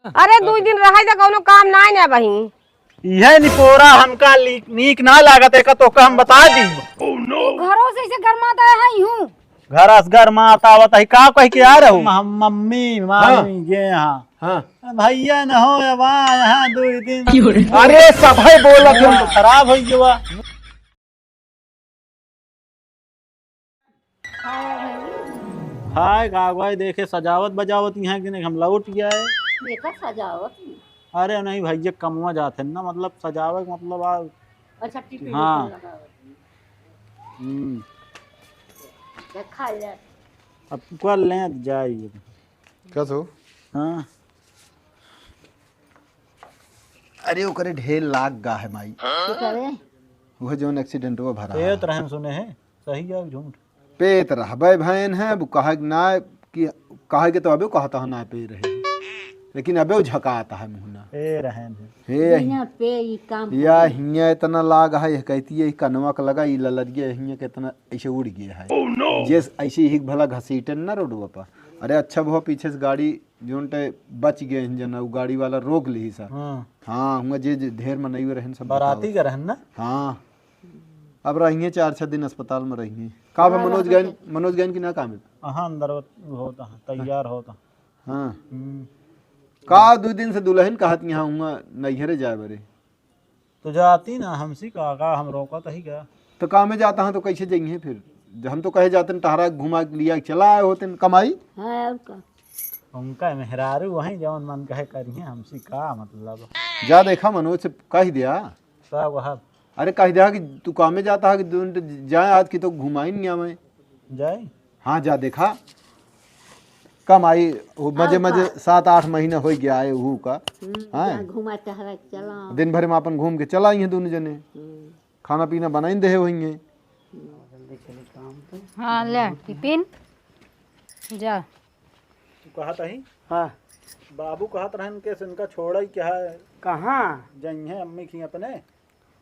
अरे 2 दिन रहा तो कौनो काम ना ना बही। यह निपोरा हमका नीक ना लागत है तो हम बता दी। घरों से इसे गरमाता है यूं। घर असगर माता आवत है का कह के आ रहो हम मम्मी मामी ये यहाँ हाँ भैया न हो यहाँ 2 दिन अरे सब है बोला तो खराब हो गया। हाय गागवाई देखे सजावट बजावत यहाँ कि नहीं हम लौट गया है। देखा सजावट। अरे नहीं भैया कमवा जाते ना मतलब सजावट मतलब आ अच्छा टिपी हाँ। लगा देखा अब कल ले जाइए क्या तो हाँ। अरे ओकरे ढेर लाग गा है माई करे वो जो एक्सीडेंट हुआ भरा ये तो रहन सुने हैं सही है झूठ पेत रहबे भैन है वो कहा ना कि कहा के तो अबे कहता है ना पे रहे लेकिन अबे वो झकाता है मुहना ए रहन है हे बिना पे ई काम या हिया इतना लाग है कहती है कनवा का लगा ई ललरिया हिया के इतना ऐसे उड़ गया है जे ऐसे ही भला घसीटन ना रोडवा पर। अरे अच्छा बहुत पीछे से गाड़ी जोनटे बच गए इंजन वो गाड़ी वाला रोक ली सर। हाँ हुआ जे ढेर मनई रहन सब बाराती का रहन ना। हाँ अब रहेंगे 4-6 दिन अस्पताल में रहेंगे। का मनोज गैन की ना काम है हाँ अंदर होता तैयार होता। हाँ का 2 दिन से दुल्हन कहत यहाँ हुआ नैहरे जाए बरे तो जाती ना हमसी का हम रोका तो ही गया तो काम में जाता है तो कैसे जाइए फिर हम तो कहे जाते टहरा घुमा लिया चला आए होते कमाई है और का उनका मेहरारू वहीं जवन मन कहे करिए हमसी का मतलब जा देखा मनोज से कह दिया सब वह अरे कह दिया कि तू काम में जाता है कि जाए आज की तो घुमाई नहीं मैं जाए। हाँ जा देखा कम आई मजे मजे 7-8 महीने हो गया आए हु का। हाँ घुमा टहरा चला दिन भर में अपन घूम के चला आई दोनों जने खाना पीना बनाई दे होंगे। हाँ ले टिफिन जा तू कहत ही हाँ बाबू कहत रहन के इनका छोड़ा ही क्या है कहाँ जइए अम्मी की अपने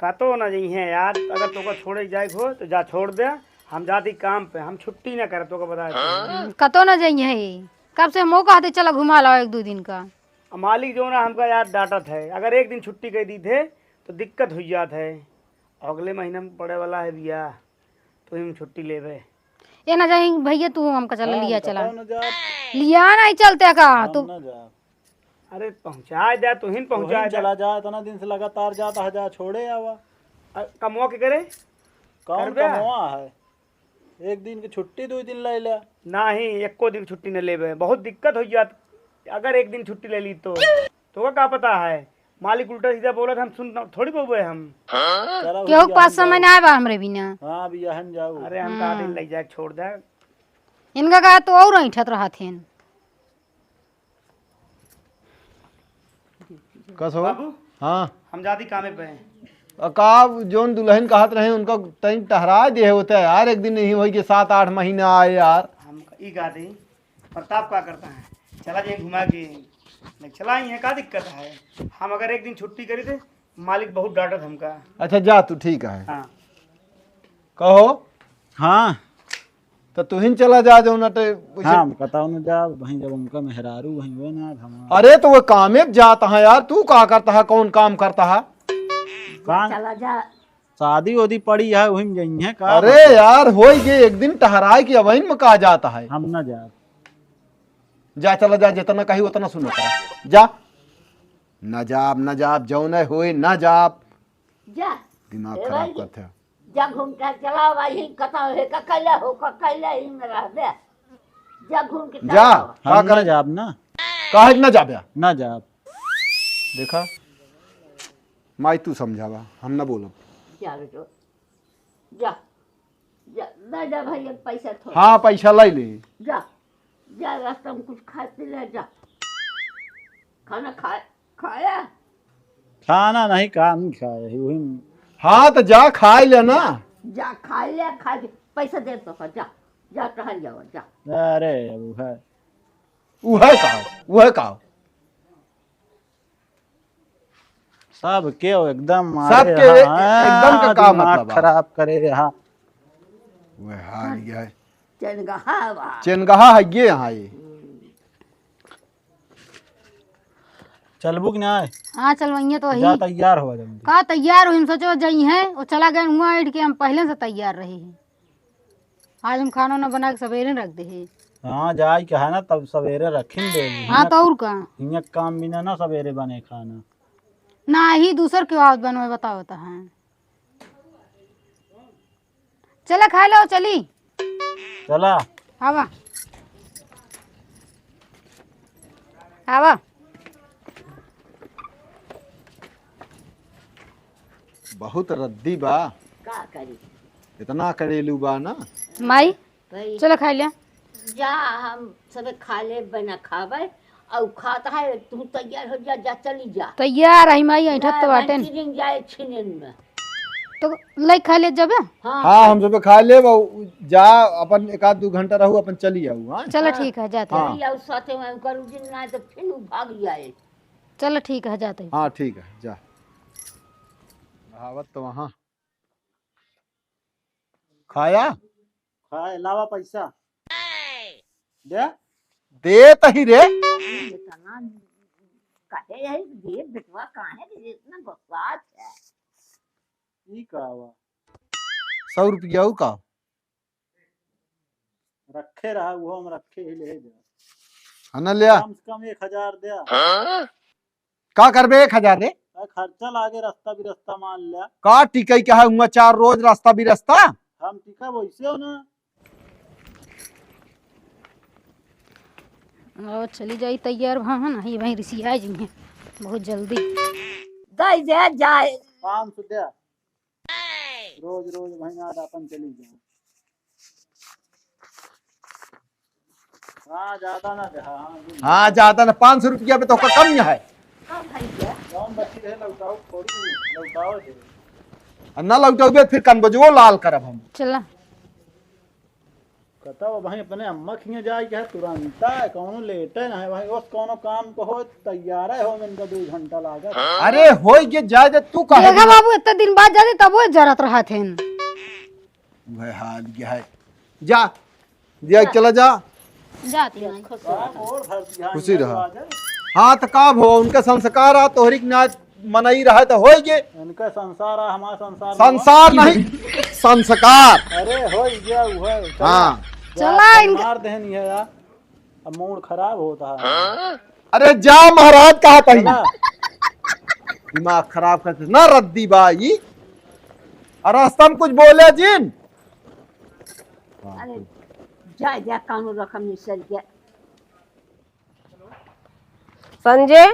का तो ना जी है यार अगर तो छोड़े जाए हो तो जा छोड़ दे हम जाती काम पे हम छुट्टी ना करे तो का बता कतो ना जाइए है कब से हम कहते चला घुमा लो 1-2 दिन का। मालिक जो ना हमका यार डांटत है अगर एक दिन छुट्टी कह दी थे तो दिक्कत हो जात है। अगले महीने में पड़े वाला है बिया तो हम छुट्टी लेवे ये ना जाए भैया तू हमका चला लिया चला न जा लिया नहीं चलते का तू न जा अरे पहुँचा दे तू ही पहुँचा वहीं चला जा इतना दिन से लगातार जाता है जा छोड़े आवा कमवा के करे कौन करबे? कमवा है एक दिन की छुट्टी 2 दिन ले ले ना ही एको दिन छुट्टी न लेवे बहुत दिक्कत हो जात अगर एक दिन छुट्टी ले ली तो का पता है मालिक उल्टा सीधा बोला था हम सुन थोड़ी बोबे हम चलो केहू के पास समय ना आवा हमरे बिना। हाँ भी यहन जाओ अरे हम कहा दिन ले जाए छोड़ दे इनका कहा तो और ऐठत रहा थे कस हो बाबू हाँ हम जाती कामे पे का जोन दुल्हन कहत रहे उनका तैन टहरा दे होता है यार एक दिन नहीं हो कि 7-8 महीना आए यार। हम ई गा दी प्रताप का करता है चला जाए घुमा के नहीं चला ही है का दिक्कत है हम अगर एक दिन छुट्टी करी थे मालिक बहुत डांटत हमका। अच्छा जा तू ठीक है हाँ कहो हाँ तो तू ही चला जा जो नटे हाँ बताओ न जा वहीं जब उनका मेहरारू वहीं वो ना हम अरे तो वो कामे जाता है यार तू क्या करता है कौन काम करता है। चला जा शादी वादी पड़ी है वहीं जाइए का अरे यार हो गए एक दिन टहराए की अवैन में कहा जाता है। हम न जा जा चला जा जितना कही उतना सुनो जा न जाब जो न होए न जाब जा दिमाग खराब करते हैं। जा घूम के चला भाई कथा है ककैला हो ककैला ही में रह दे जा घूम के जा का हम न कर जाब ना काहे न जाबे न जाब देखा माई तू समझावा हम न बोलब जा बेटो जा जा ना जा भाई पैसा थोड़ा हाँ पैसा लाई ले जा जा रास्ता में कुछ खा पी ले जा खाना खाया खाना नहीं काम खाए वहीं हाँ तो जा खाए लेना जा खा ले खा के पैसा दे तो जा जा टहल जाओ जा अरे वो है वो है कहा सब के एकदम सबके एकदम का काम मतलब खराब करे हाँ वह हाल ये है चनगहा चेनगहा है ये यहाँ ये चलबू कि ना? हाँ चल वही तो जा वही तैयार हो जल्दी। का तैयार हो, हम सोचो जाई है और चला गए हुआ ऐड के हम पहले से तैयार रहे हैं। आज हम खाना ना बना के सवेरे रख दे है। हाँ जाए क्या है ना, तब सवेरे रखिन दे। हाँ तो और का हिंगा काम बिना ना सवेरे बने खाना। ना ही दूसर के आवाज बनवे बताओ तो है। चला खा लो चली। चला आवा आवा। बहुत रद्दी बा, का करी इतना करेलू बा ना। माई भाई चलो खा लिया। जा हम सब खा ले बना खावे और खाता है तू तैयार हो जा, जा चली जा। तैयार है माई ऐठत तो बाटे न। दिन जाए छिनन में। तो लई खा ले जब। हाँ हम सब खा ले जा, अपन एक आध 2 घंटा रहू, अपन चली आऊ। हाँ चलो ठीक है जाते हैं। चली आओ साथे में करू दिन ना तो फिर भाग जाए। चलो ठीक है जाते हैं। हाँ ठीक है जा। कहावत तो वहाँ खाया खाए लावा पैसा दे। दे तही रे। इतना काहे है ये बिटवा काहे रे, इतना बकवास है। ई का हुआ 100 रुपया का रखे रहा, वो हम रखे ही ले जा। है ना लिया। कम से कम 1000 दे। का करबे 1000 रे? खर्चा लागे, रास्ता भी रास्ता मान लिया। का टिकई का है 4 रोज रास्ता भी रास्ता। हम टिका वैसे हो ना। और चली जाई तैयार वहाँ है ना, ये वहीं रिसिया जी हैं बहुत जल्दी। दई दे जाए 500 दे। रोज रोज वहीं आधा अपन चली जाए। हाँ ज्यादा ना दे। हाँ ज्यादा ना, 500 रुपया पे तो कम है। कब भाई जा कौन बची रहे लौटाओ, थोड़ी लौटाओ दे। ना लौटोबे फिर कनबजो लाल करब हम। चला कहता वो भाई अपने अम्मा खिया जाए क्या तुरंत है, कौनो लेट है ना है भाई, उस कौनो काम को हो तैयार है हो, इनका 2 घंटा लागत। अरे हो ये जाए दे तू कहे। देखा बाबू इतना दिन बाद जाते तब वो जरत रहा थे। वह हाल क्या है। जा दिया चला जा। जाती हैं। और भर दिया खुशी रहा। हाँ तो का हो उनका संस्कार आ तोहरी के ना मनई रहा तो हो ये इनका संसार है, हमारा संसार संसार नहीं संस्कार। अरे हो गया वो है। हाँ चला मार देनी है यार, अब मूड खराब होता है। अरे जा महाराज कहा पहले दिमाग खराब करते ना रद्दी बाई। और रास्ता में कुछ बोले जिन। अरे जा जा कानून रकम निसर गया। संजय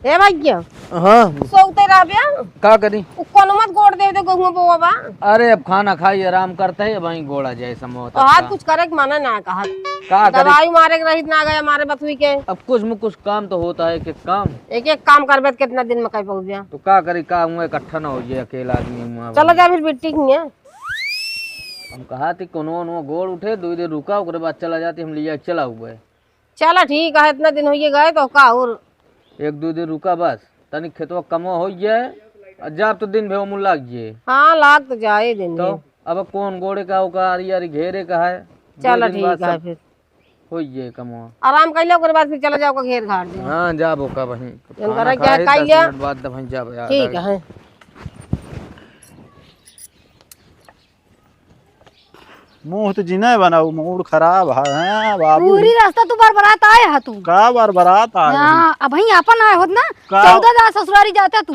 ए भैया हाँ सोते रहबे का करी। कोनो मत गोड़ दे दे गहुआ बोवा बा। अरे अब खाना खाई आराम करते है, वहीं गोड़ा जाए समोह तो हाथ कुछ करे के माना ना कहा। का करी। दवाई मारे के रहित ना गए हमारे बथुई के। अब कुछ में कुछ काम तो होता है कि काम। एक एक काम करबे तो कितना दिन में कहीं पहुंच गया। तो का करी, का हुआ इकट्ठा ना हो जाए, अकेला आदमी हुआ। चलो जा फिर बिट्टी की है। हम कहा थी कोनो गोड़ उठे 2 दिन रुका, उसके बाद चला जाती, हम लिया चला हुआ है। चलो ठीक है, इतना दिन होइए गए तो का और 1-2 दिन रुका बस, तनिक खेतवा कमो हो जाए, जब तो दिन भेव मुल्ला लागिए। हाँ लाग तो जाए दिन तो अब कौन गोड़े का होगा, अरी घेरे का है। चलो ठीक है फिर हो जाए कमो आराम कर लो, बाद फिर चला जाओ घेर घाट दे। हाँ जाबो का वहीं करा क्या खाई लिया? बाद वहीं जाब। ठीक है। मुंह तो जिने बनाऊ, मूड खराब है बाबू। पूरी रास्ता तू बरबरात आए है तू। का बार बारात आ हाँ अब वहीं अपन आए होत ना, का? 14 जा ससुरारी जाते तू।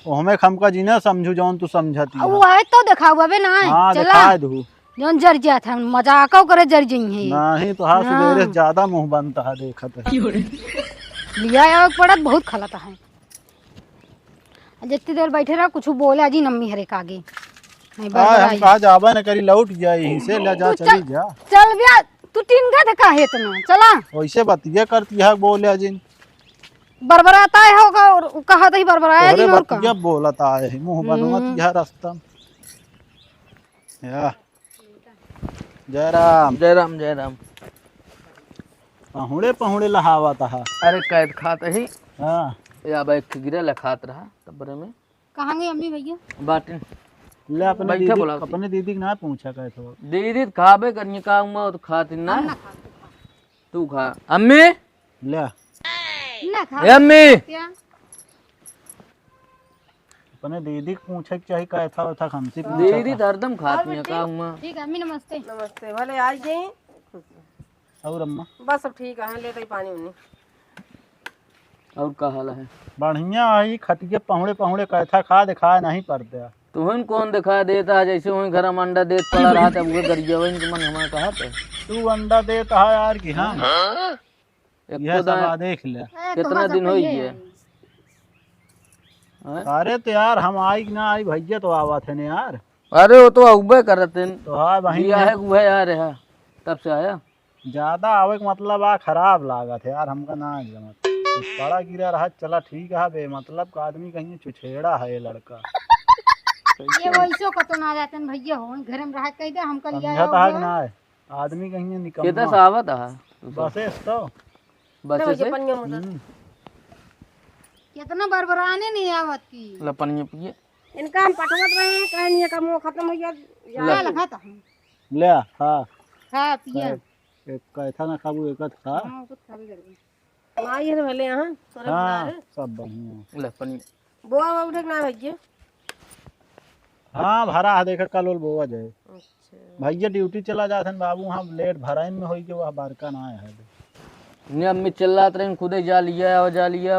हमें खमका जिने समझू जौन तू समझती है। वो आए तो देखा हुआ बे ना। हाँ चला दिखा दू। जोन जर जा था मजाक करे जर जई है। नहीं तो हाँ सवेरे से ज्यादा मुंह बनता है देखत है। लिया आवे पड़त बहुत खलता है। जितनी देर बैठे रहा कुछ बोले अजी नम्मी हरे के आगे नहीं हम बरबराई। कहा जाबा न करी लौट जाए यहीं से ले जा, तू चली जा। चल बिया तू टिनगा धका है इतना। चला वैसे बतिया करती है बोले जिन बरबराता है होगा और कहा था ही बरबराया जी तोरे और का। बतिया बोलता है मुंह बनवत यह रास्ता या। जय राम जय राम जय राम। पहुड़े पहुड़े लहावत है। अरे कैद खाते ही हाँ या भाई खिगरे लखात रहा तबरे में कहाँ गए अम्मी भैया? बाटिन ले अपने बैठे दीदी, बुलाती। अपने दीदी के ना पूछा कहे तो दीदी खाबे करनी का हुआ तो खाती ना। तू खा अम्मी ले ना खा ए अम्मी क्या अपने दीदी को पूछे कि चाहे क्या था था हमसे दीदी तो हरदम खाती है का हुआ। ठीक है अम्मी नमस्ते। नमस्ते भले आज गई और अम्मा बस सब ठीक है लेते ही पानी उन्नी और का हाल है? बढ़िया आई खटिए पहुड़े पहुड़े कैथा खा दिखा नहीं पड़ते। तुहन कौन दिखा देता है जैसे वही घर में अंडा देत पड़ा रहा था वो गरिया वही के मन हमारा कहा था तू अंडा देता है यार कि हाँ एक यह तो सब देख ले। कितना दिन हो गए? अरे तो यार हम आई कि ना आई भैया तो आवा थे ने यार। अरे वो तो अउबे करते तो हाँ वही दिया है वह आ रहा तब से आया। ज्यादा आवे का मतलब आ खराब लागत है यार हमका ना जमत कुछ बड़ा गिरा रहा चला ठीक है बे मतलब का आदमी कहीं छुछेड़ा है ये लड़का ये वैसो को तो ना जाते भैया हो घर में रह कह दे हमको लिया समझता है कि ना है आदमी कहीं कितना निकम्मा सावत है बस तो बस से कितना बरबराने नहीं आवत की लपनिया पिए इनका हम पटवत रहे हैं कहीं नहीं का मुंह खत्म हो गया क्या लगा था ले हाँ खा पिया एक कैथा ना खाबू एक खा हाँ, कुछ खा भी कर माँ ये भले यहाँ हाँ सब बढ़िया लपनिया बुआ उठे ना भैया हाँ भरा है देखा कल बोआ जाए भैया ड्यूटी चला जाते हैं बाबू वहाँ लेट भरा में हो गया वह बारका ना है ने अम्मी चिल्लात रहे खुदे जा लिया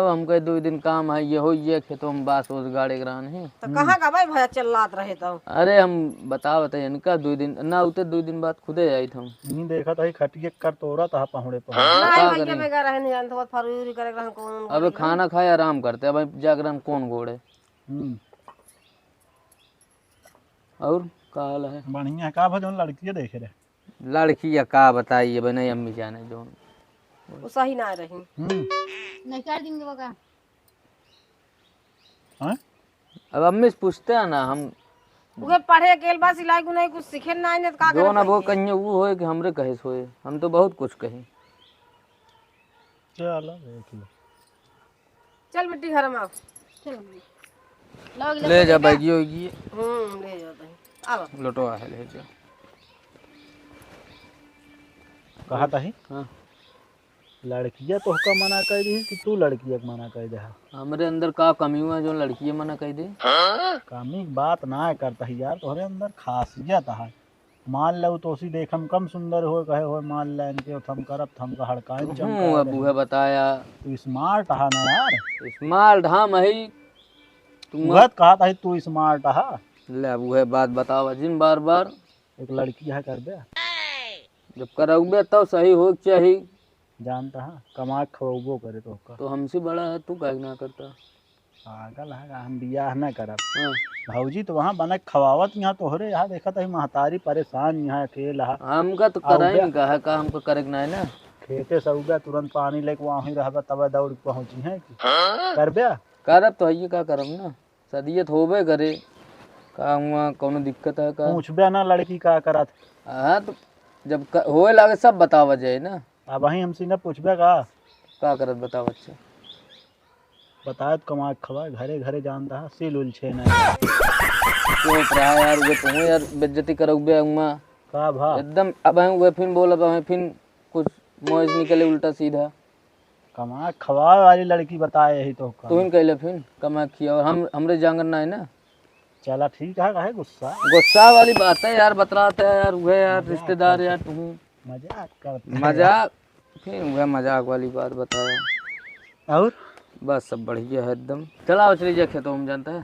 हम कहे 2 दिन काम है ये हो ये खेतों में बास उस गाड़े ग्रान है। तो कहाँ का भाई भैया चिल्लात रहे तो अरे हम बताए इनका 2 दिन ना उते 2 दिन बाद खुदे आई था नहीं देखा था खटिए कर तोड़ा था पहुड़े पहुड़े नहीं भैया बेगा रहे नहीं जानते बहुत फरूरी करे रहन कौन अब खाना खाए आराम करते अब जागरण कौन घोड़े। और का हाल है? बढ़िया का भजन लड़की देखे रहे लड़की या का बताइए बने अम्मी जाने जो वो सही ना रही नहीं कर देंगे वो का हाँ अब अम्मी से पूछते हैं ना हम उहे पढ़े के बस सिलाई को नहीं कुछ सीखे ना ने का जो ना वो कहीं वो होए कि हमरे कहे सोए हम तो बहुत कुछ कहे। चलो देख लो चल मिट्टी घर में आओ चलो ले जा बैगी होगी ले जाते हैं अब लटवा है ले जा कहा था ही हाँ लड़किया तो का मना कर दी कि तू लड़किया को मना कर दे हमारे अंदर का कमी हुआ जो लड़की मना कह दे कमी बात ना करता है यार तोहरे अंदर खासियत है मान लो तो उसी देखम कम सुंदर हो कहे हो मान ले इनके थम करब थम का हड़काए हूँ अब वह बताया तू स्मार्ट है ना यार स्मार्ट हाँ मही तुम वह कहा था तू स्मार्ट है ले वह बात बतावा जिन बार बार एक लड़की है कर दे जब करोगे तब सही हो चाहिए जानता है कमा खबो करे तो हमसे बड़ा है तू काहे ना करता पागल है हम बियाह न करब हाँ भौजी तो वहाँ बना खवावत यहाँ तोहरे यहाँ देखा था महतारी परेशान यहाँ अकेला है हमका तो करा ही नहीं कहा का हमको करे ना है ना खेते सऊगा तुरंत पानी लेके वहाँ ही रहबा तब दौड़ के पहुँची है कि करबे करब तो है का करब ना सदियत होबे करे का हुआ कोनो दिक्कत है का पूछबे ना लड़की का करत हाँ तो जब होए लागे सब बतावा जाए ना अब वहीं हमसे न पूछबे का करत बताओ अच्छा बताए तो कमा खवा घरे घरे जानता है सिल उल छे ना चुप रहा यार वो तुम यार बेइज्जती करोगे उमा का भा एकदम अब हम फिर बोल अब फिर कुछ मौज निकले उल्टा सीधा कमा खवा वाली लड़की बताए यही तो का तू ही कहले फिर कमा किया और हम हमरे जांगर ना है ना चला ठीक है काहे गुस्सा गुस्सा वाली बात है यार बतलाते है यार वह यार रिश्तेदार यार तू मजाक करते मजाक फिर वह मजाक वाली बात बताया और बस सब बढ़िया है एकदम चला उछली जा खेतों में जानता है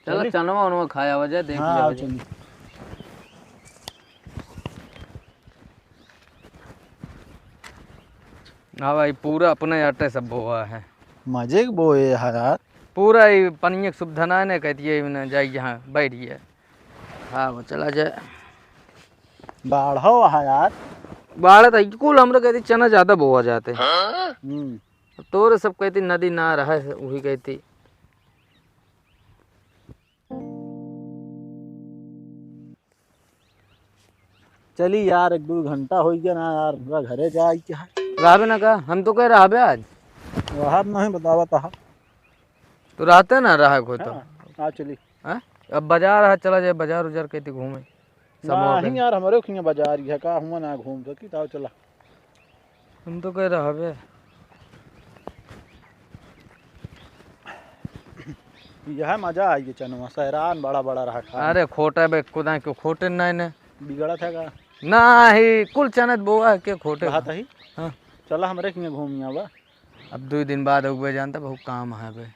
चलो चनवा उनवा खाया वजह देख हाँ लिया आओ वजह। चलिए हाँ भाई पूरा अपने आटे सब बोआ है मजे के बोए है यार पूरा ही पनिया की सुविधा ना ने कहती है ना जाइए यहाँ बैठिए हाँ वो चला जाए बाढ़ो है यार बाढ़ था कुल हमरा कहती चना ज्यादा बोआ जाते हम्म तोरे सब कहती नदी ना रहा है वही कहती चली यार 1-2 घंटा हो गया ना यार पूरा घरे जाए क्या है राबे ना कहा हम तो कह रहा बे आज वहाँ नहीं बतावा था तो रहते ना रहा कोई तो हाँ चली हाँ? अब बाजार है चला जाए बाजार उजार कहती घूमे नहीं यार हमारे खिया बाजार है का हुआ ना घूम सकी ताओ चला हम तो कह रहा बे यह मजा आई चनुआ सहरान बड़ा बड़ा रहा खा अरे खोटे बे खुदा क्यों खोटे नहीं ने बिगड़ा था का ना ही कुल चनत बोआ के खोटे बात ही हाँ चला हमरे किया घूमिया बा अब 2 दिन बाद उगे जानता बहुत काम है बे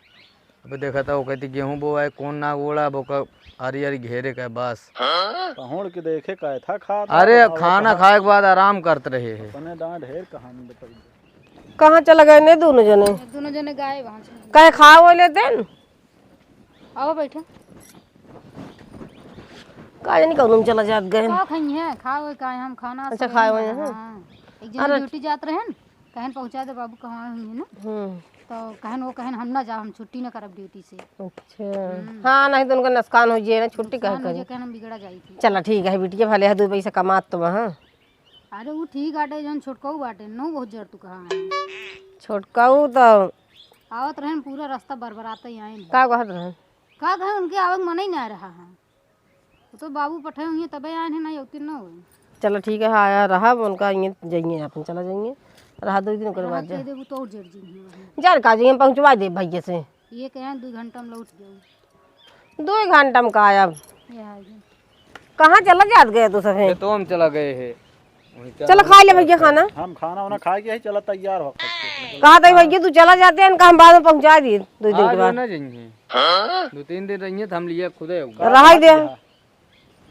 अब देखा था वो कहती गेहूं बोआ है कौन ना बोला वो का हरी हरी घेरे का बस पहुँच के देखे का था खा अरे खाना खाए के बाद आराम करते रहे है अपने दांत ढेर कहानी बताई कहाँ चला गए ने दोनों जने दोनों जने गाय वहाँ से कहे खा वो लेते न आओ बैठो काहे नहीं कहूँ चला जात गए का खाई है खाओ का हम खाना अच्छा, सब खाए है। हुए हैं। हाँ। एक जन ड्यूटी जात रहे न कहन पहुँचा दे बाबू कहाँ हुई है ना तो कहन वो कहन हम ना जाओ हम छुट्टी ना करब ड्यूटी से अच्छा हाँ नहीं तो उनका नुकसान हो जाए ना छुट्टी कहे मुझे करी कहन हम बिगड़ा जाई थी चला ठीक है बिटिया भले है 2 पैसा कमात तो वहाँ अरे वो ठीक बाटे जन छोटकाऊ बाटे नो बहुत जर तू कहाँ है छोटकाऊ तो आवत रहन पूरा रास्ता बरबराते ही आए का कहत रहे का कहे उनके आवक मन ही ना रहा है वो तो बाबू पठे हुए तबे आए हैं ना योती ना हुए चलो ठीक है हाँ आया रहा उनका ये जाइए अपन चला जाएंगे रहा 2 दिन के बाद कह दे वो तो और जड़ जी जान का जाइए पहुँचवा दे भैया से ये कहें 2 घंटा में लौट जाओ 2 घंटा में का आया ये है ये। कहाँ चला जात गए तो सब तो हम चला गए है चलो खा ले भैया खाना हम खाना वाना खा के ही चला तैयार हो कहा था भैया तू चला जाते हैं हम बाद में पहुँचा दिए 2 दिन के आज बाद ना जाएंगे 2-3 दिन रहिए तो हम लिए खुद रहा ही दे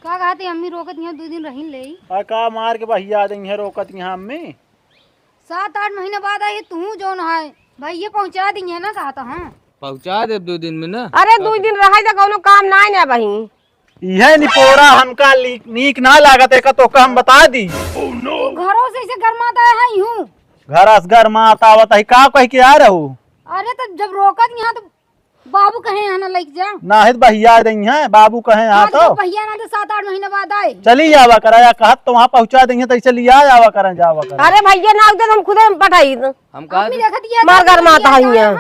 का कहती अम्मी रोकत यहाँ 2 दिन रही ले आ का मार के भैया देंगे रोकत यहाँ अम्मी 7-8 महीने बाद आई तू जो न है भाई ये पहुँचा दी है ना कहा था हाँ पहुँचा दे 2 दिन में ना अरे 2 दिन रहा तो कोनो काम ना ना भाई यह निपोरा हमका नीक ना लागत है तो हम बता दी घरों से इसे गरमाता है यूं घर माता आवत है का कह के आ रहू अरे तो जब रोकत यहाँ तो बाबू कहे यहाँ ना लेके जा ना हित भैया देंगे हैं बाबू कहे यहाँ तो भैया ना तो 7-8 महीने बाद आए चली जावा कराया कहत तो वहाँ पहुँचा देंगे तो इसे लिया जावा करें जावा करें अरे भैया ना उधर हम खुद पठाई हम कहा देखत ये मार कर माता है यहाँ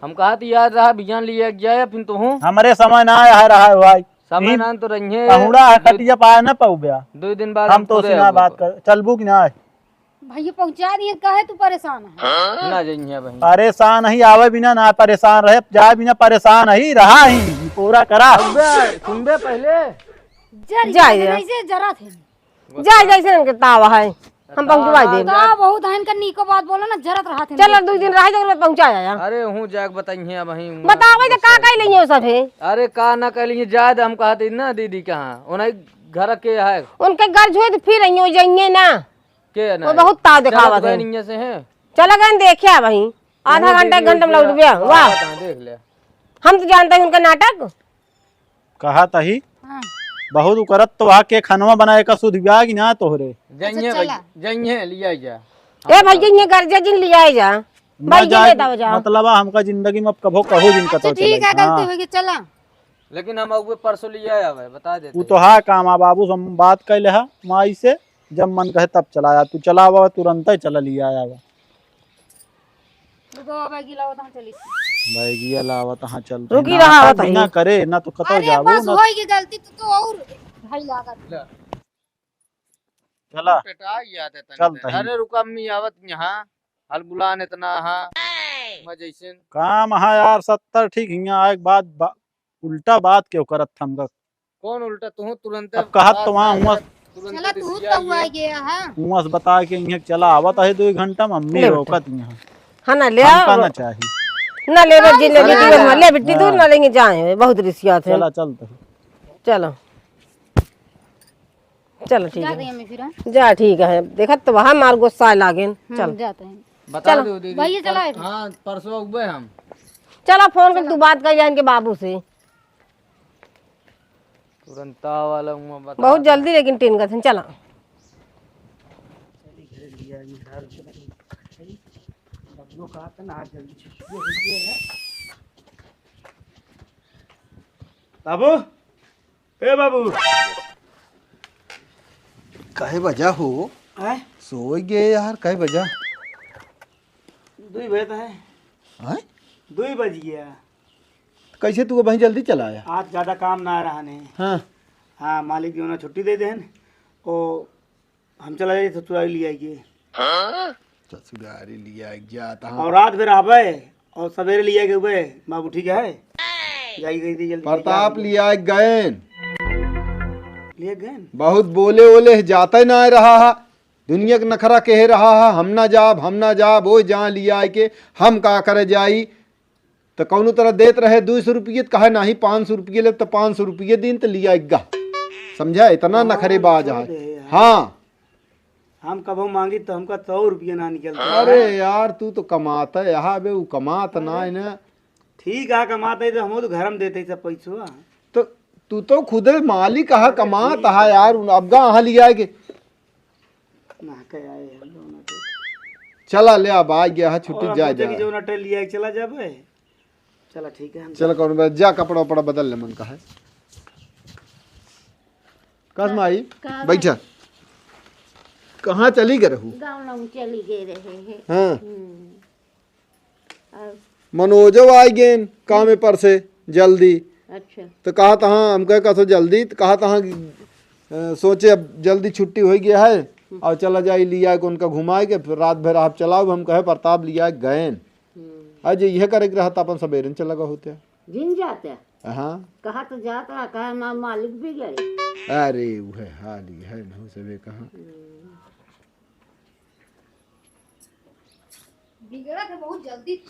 हम कहा थी याद रहा बिजान लिया गया फिर तो हूँ हमारे समय ना आया है रहा है भाई समय ना तो रही पहुड़ा है कटिया पाया ना पऊ गया 2 दिन बाद हम तो उसी ना बात कर चलबू की ना भैया पहुँचा दिए कहे तू परेशान है ना जाइए भाई परेशान ही आवे बिना ना परेशान रहे जाए बिना परेशान ही रहा ही पूरा करा सुनबे पहले जाए ऐसे जरा थे जाए जैसे उनके तावा है हम पहुँचवा दे का बहुत है इनका नीको बात बोलो ना जरत रहा थे चलो 2 दिन रहा तो पहुँचाया यार अरे हूँ जाग बताइए वही बतावे तो का कह लेंगे सब है अरे का ना कह लिए जाद हम कहा थी ना दीदी कहाँ उन्हें घर के है उनके घर छोड़ तो फिर रही हो जाएंगे ना के वो बहुत ताव दिखावा थे से है चलो गए देखिया वही आधा घंटा 1 घंटा में लौट गया वाह देख ले हम तो जानते हैं उनका नाटक कहा तही बहुत करत तो आके खनवा बनाए का सुध ब्याह की ना तोहरे जाइए लिया जा ए भैया ये घर जिन लिया जा भाई ये लेता हो जाओ मतलब हमका जिंदगी में कभो कहो दिन का तो ठीक है गलती होगी चला लेकिन हम अगुए परसों लिया आवे बता देते तू तो हा काम आ बाबू हम बात कैले हा माई से जब मन कहे तब चलाया तू चलावा तुरंत ही चला लिया आया बैगिया लावा तहाँ चल रुकी रहा होता है ना करे ना तो कतो अरे जाबो बस ना होगी गलती तो और भाई लागत चला पेटा याद है चल तही। अरे रुका अम्मी आवत यहाँ हल बुलान इतना हाँ जैसे काम हा यार 70 ठीक हिया एक बात उल्टा बात क्यों करत हमका कौन उल्टा तू तुरंत अब कहत तो वहाँ हुआ चला तू तो हुआ गया है हुआ बता के यहाँ चला आवत है 2 घंटा में मम्मी रोकत यहाँ हाँ ना ले हमका ना चाहिए ना ले बच्ची ले बेटी ले बेटी दूर ना लेंगे जाए बहुत रिसिया थे चला चल तही। चलो चलो ठीक जा है रही हमें फिर हाँ? जा ठीक है देखा तो वहाँ मार गुस्सा लागे चल जाते हैं बता दो दीदी भैया चला है हाँ परसों उगे हम चलो फोन कर तू बात कर जा इनके बाबू से तुरंत वाला हुआ बता बहुत जल्दी लेकिन टीन का चला बाबू ए बाबू कहे बजा हो हैं सो गए यार कहे बजा 2 बजे तो है हैं 2 बज गया कैसे तू वहीं जल्दी चला आया आज ज़्यादा काम ना रहा ने हाँ हाँ मालिक जो ना छुट्टी दे दें ओ हम चला जाइए ससुराल ले आइए ससुरारी लिया जाता और रात फिर आवे और सवेरे लिया के हुए बाबू ठीक है जाई गई थी जल्दी प्रताप लिया गए, लिए गए। बहुत बोले ओले जाते ना रहा है, दुनिया के नखरा कह रहा है हम ना जाब वो जहाँ लिया के हम का करे जाई, तो कौनो तरह देत रहे 200 रुपये, कहे नहीं 500 रुपये ले, तो 500 रुपये दिन तो लिया गा, समझा, इतना नखरेबाज है। हाँ हम कभो मांगी तो हमका 100 रुपया ना निकलता। अरे यार तू तो कमाता है यहाँ बे, वो कमात ना है ना, ठीक है कमाते तो हम तो घर में देते सब पैसा। तो तू तो खुद मालिक कहा कमाता है यार, अब गा यहाँ लिया के ना कह आए हम लोग ना चला ले, अब आ गया है छुट्टी, जा कि जो नटे लिया चला जाबे। चला ठीक है हम चल कौन जा कपड़ा वपड़ा बदल ले मन का है। कसम आई बैठा, कहाँ चली गए रहू? गाँव में चली गए रहे हैं। हाँ और मनोजो आ गए काम पर से जल्दी, अच्छा तो कहा तहाँ हम कहे कसो जल्दी, तो कहा तहाँ सोचे अब जल्दी छुट्टी हो गया है और चला जाए लिया के उनका घुमाए के, फिर रात भर आप चलाओ, हम कहे प्रताप लिया गए आज यह करे के रहता अपन सवेरे चला गए होते। दिन जाते हाँ कहा तो जाता कहा माँ मालिक भी गए। अरे वह हाल ही है ना सबे कहाँ, बिगड़ा के बहुत जल्दी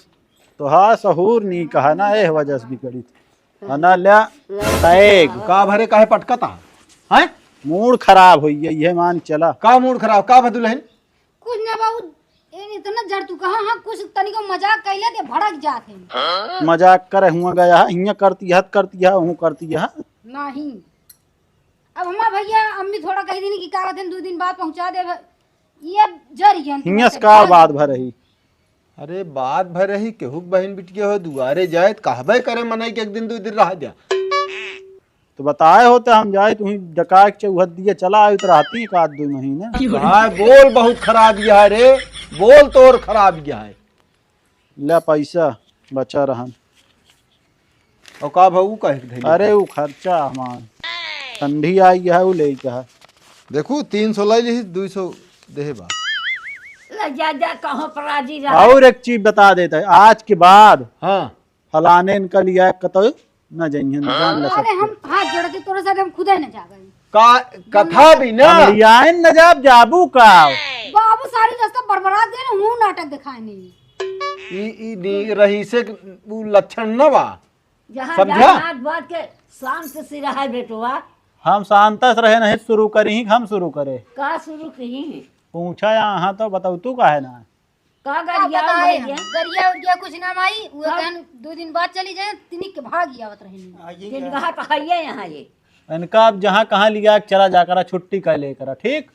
तो हाँ सहूर नहीं कहा ना, ए वजह से बिगड़ी थी ना लिया तैग का भरे काहे पटकता है, मूड खराब हुई है ये मान चला। का मूड खराब का बदल है? कुछ ना बाबू, ए इतना जड़ तू कहा हाँ कुछ तनिको मजाक कैले ते भड़क जाते हैं। मजाक करे हुआ गया है, हियाँ करती है करती है हूँ करती है नहीं अब हमार भैया अम्मी थोड़ा कही दिन की कागज 2 दिन बाद पहुंचा दे, ये जरियन हियाँ से का बात भर रही। अरे बात भर रही केहू बहन बिटिया हो दुआरे जाए कहबे करे मनाई के 1 दिन 2 दिन रह दिया, तो बताए होते हम जाए तुम डका के चौहद दिए चला आयु तो रहती एक आध 2 महीने। भाई बोल बहुत खराब गया है रे, बोल तो और खराब गया है। ले पैसा बचा रहन, और का भाऊ कहे अरे वो खर्चा हमार ठंडी आई है वो ले है, देखो 300 लाई ली 200 दे बा। जा जा कहाँ पर राजी रहा। और एक चीज बता देता है, आज के बाद हाँ फलाने इनका लिया कतो न जाइए जान ल अरे हम हाथ जोड़ते तोरे साथ हम खुदे न जा गए। का कथा भी ना लिया न जाब जाबू का बाबू सारी रास्ता बड़बड़ा गए ना, हूँ नाटक दिखाए नहीं। ई रही से वो लक्षण न बा, जहाँ समझा? जहाँ हाथ बात के शांत से रहा बेटवा। हम शांतस रहे नहीं शुरू करी हम शुरू करे का शुरू कही है पूछा यहाँ तो बताऊ तू का है ना का क्या गरिया बताए उमरिया? गरिया उरिया कुछ ना माई, वो कहन 2 दिन बाद चली जाए, तिनिक के भाग आवत रहे। जिन कहा तो है यहाँ ये इनका अब जहाँ कहाँ लिया चला जाकर छुट्टी कर लेकर ठीक।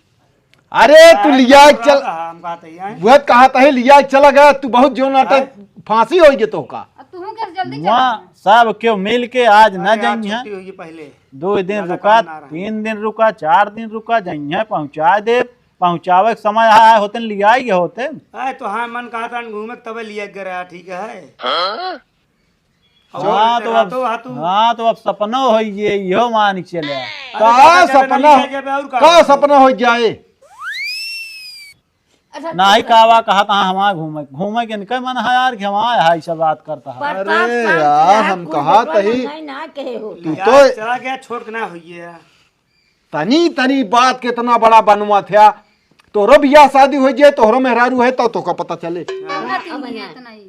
अरे तू लिया चल, हम कहते हैं वह कहा था लिया चला गया, तू बहुत जो नाटक फांसी हो गई तो का अब तू कैसे जल्दी वहाँ सब क्यों मिल के आज न जाइए, छुट्टी हुई पहले 2 दिन रुका 3 दिन रुका 4 दिन रुका जाइए पहुँचा दे, पहुँचावे के समय आया होते लिया ही होते। आए तो हाँ मन कहा था घूमे तबे लिया गया ठीक है। हाँ तो अब सपना हो ये यो मान चले का सपना हो जाए। ना ही कावा कहा था हमारा घूमे घूमे के इनका मन है यार कि हमारा है सब बात करता है। अरे यार हम कहा तही ना कहे हो तू तो चला गया छोड़ के ना हुई है। तनी तनी बात कितना बड़ा बनवा था, तोरो बियाह शादी हो जाए तोहरो मेहरारू है तो का पता चले। इतना ही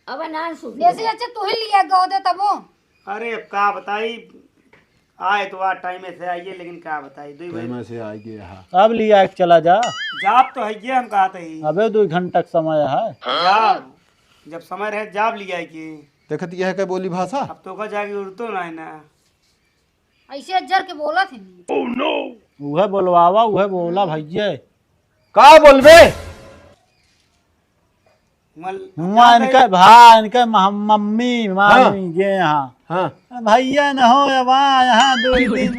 अब ना सुन जैसे अच्छा तू ही लिया गो दे तब वो अरे अब का बताई, आए तो आज टाइम से आइए लेकिन का बताई 2 बजे से आ गया अब लिया एक चला जा, जाप तो है ये हम कहते ही अबे 2 घंटा का समय है। जाप जब समय रहे जाप लिया की देखत यह है बोली भाषा, अब तो का जाके उड़तो ना है ना ऐसे अज्जर के बोला थे। वह बोलवावा वह बोला भैया का बोलबे हुआ इनका भाई इनका मम्मी मामी ये यहाँ हाँ भैया न हो यहाँ 2 दिन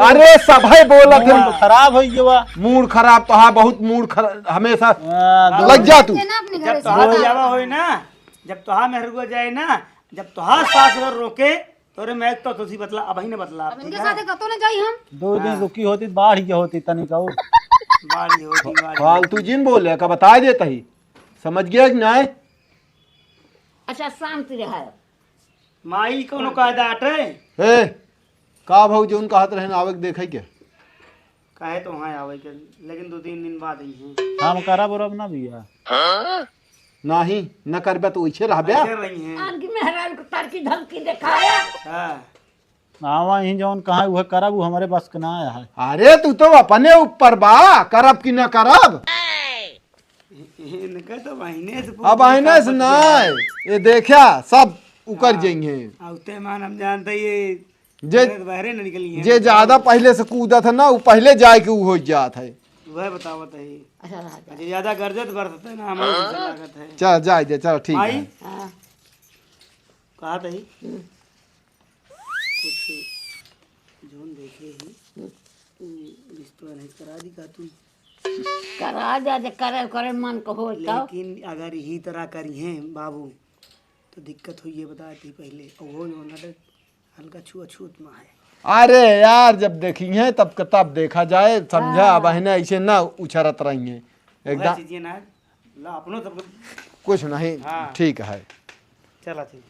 अरे सब है बोला मूड तो खराब हो गया, मूड खराब तो हाँ बहुत मूड खराब हमेशा हाँ, लग जा तू। ना अपने घर जब से तो हाथ जावा हो ना, जब तो हाथ मेहरुआ जाए ना, जब तो हाथ सास और रोके तो मैं तो तुसी बतला अब ही ने बतला अब इनके साथ कतो न जाई हम। 2 दिन रुकी होती बाढ़ की होती तनिका बाड़ी होती बाड़ी फालतू जिन बोले का बता देता ही, समझ गया कि ना? अच्छा शांति रहा माई कोनो कायदा आटे ए का भाऊ जो उनका हाथ रहने आवे के देखे के काहे तो वहाँ आवे के लेकिन 2-3 दिन बाद ही हैं हम करब उरब ना भैया। नहीं न करबे तो वैसे रहबे। ऐसे रही हैं आनकी मेहरान को तार की धमकी दिखाया। हाँ आवा ही जौन कहा वह करब वो हमारे बस के ना आया है। अरे तू तो अपने ऊपर बा करब कि न करब। इनका तो महीने से अब आईने से नहीं ये देखा सब उकर जाएंगे। औते मान हम जानते ये जे बाहर न निकली हैं जे ज्यादा पहले से कूदा था ना वो पहले जाए के वो हो जात है। वह बतावत है अच्छा रहा जा। अच्छा ज्यादा गर्जत बरसत है ना हमारे से लागत है चल जाए दे चल ठीक आई है। हाँ कहा था ही कुछ जोन देखे ही रिश्ता नहीं करा दी का तू करा जा जे करे करे मन को हो तो लेकिन अगर यही तरह करी हैं बाबू तो दिक्कत हुई है बताती पहले और वो जो ना हल्का छुआछूत में है। अरे यार जब देखेंगे तब देखा जाए समझा। अब है ऐसे ना उछरत रही है वह एकदम चीजें ना ला अपनों सब कुछ नहीं हाँ। ठीक है। चला थी